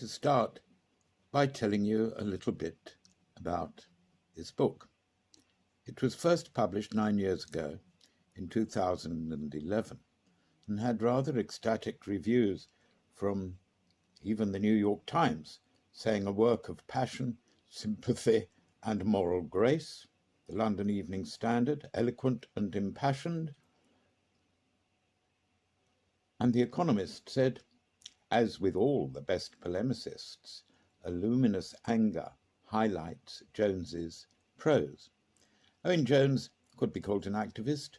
Start by telling you a little bit about this book. It was first published 9 years ago in 2011 and had rather ecstatic reviews from even the New York Times, saying a work of passion, sympathy and moral grace. The London Evening Standard, eloquent and impassioned. And The Economist said, as with all the best polemicists, a luminous anger highlights Jones's prose. Owen Jones could be called an activist,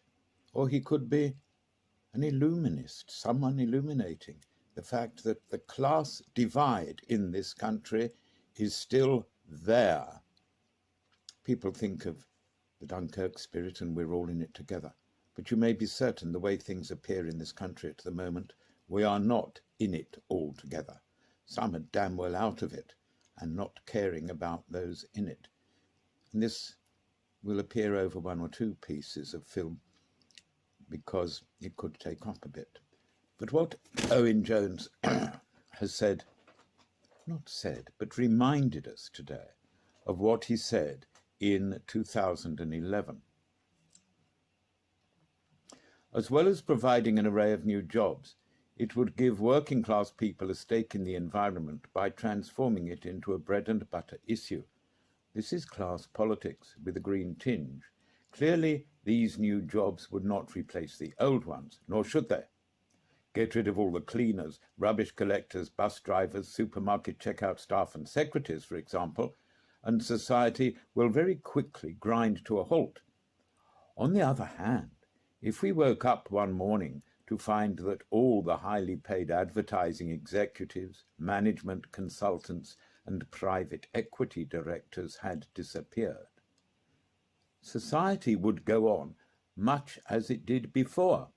or he could be an illuminist, someone illuminating the fact that the class divide in this country is still there. People think of the Dunkirk spirit and we're all in it together, but you may be certain the way things appear in this country at the moment, we are not in it all together. Some are damn well out of it and not caring about those in it. And this will appear over one or two pieces of film because it could take up a bit. But what Owen Jones has said, not said, but reminded us today of what he said in 2011. As well as providing an array of new jobs, it would give working class people a stake in the environment by transforming it into a bread and butter issue. This is class politics with a green tinge. Clearly, these new jobs would not replace the old ones, nor should they. Get rid of all the cleaners, rubbish collectors, bus drivers, supermarket checkout staff and secretaries, for example, and society will very quickly grind to a halt. On the other hand, if we woke up one morning to find that all the highly paid advertising executives, management consultants, and private equity directors had disappeared, society would go on much as it did before.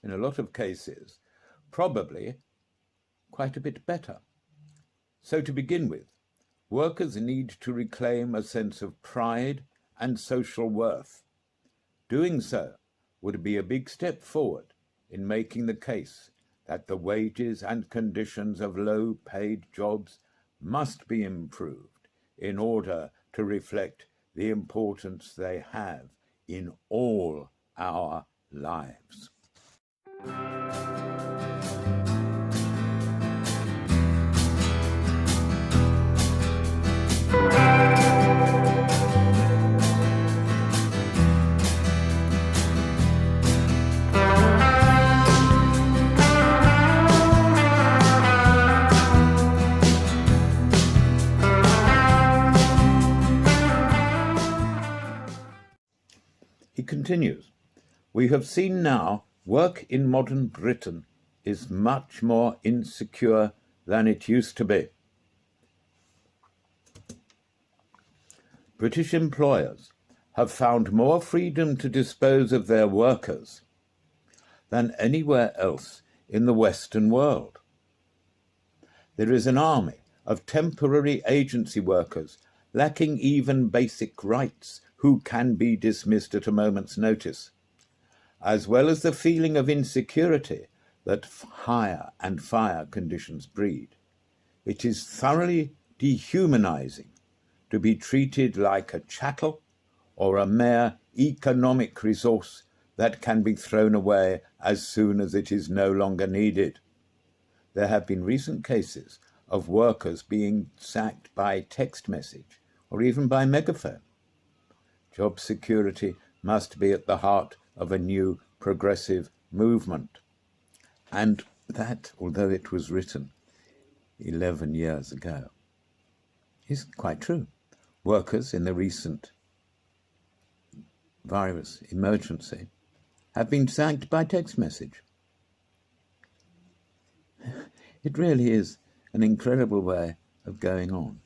In a lot of cases, probably quite a bit better. So to begin with, workers need to reclaim a sense of pride and social worth. Doing so would be a big step forward in making the case that the wages and conditions of low-paid jobs must be improved in order to reflect the importance they have in all our lives. He continues, we have seen now work in modern Britain is much more insecure than it used to be. British employers have found more freedom to dispose of their workers than anywhere else in the Western world. There is an army of temporary agency workers lacking even basic rights who can be dismissed at a moment's notice, as well as the feeling of insecurity that hire and fire conditions breed. It is thoroughly dehumanizing to be treated like a chattel or a mere economic resource that can be thrown away as soon as it is no longer needed. There have been recent cases of workers being sacked by text message or even by megaphone. Job security must be at the heart of a new progressive movement. And that, although it was written 11 years ago, is quite true. Workers in the recent virus emergency have been sacked by text message. It really is an incredible way of going on.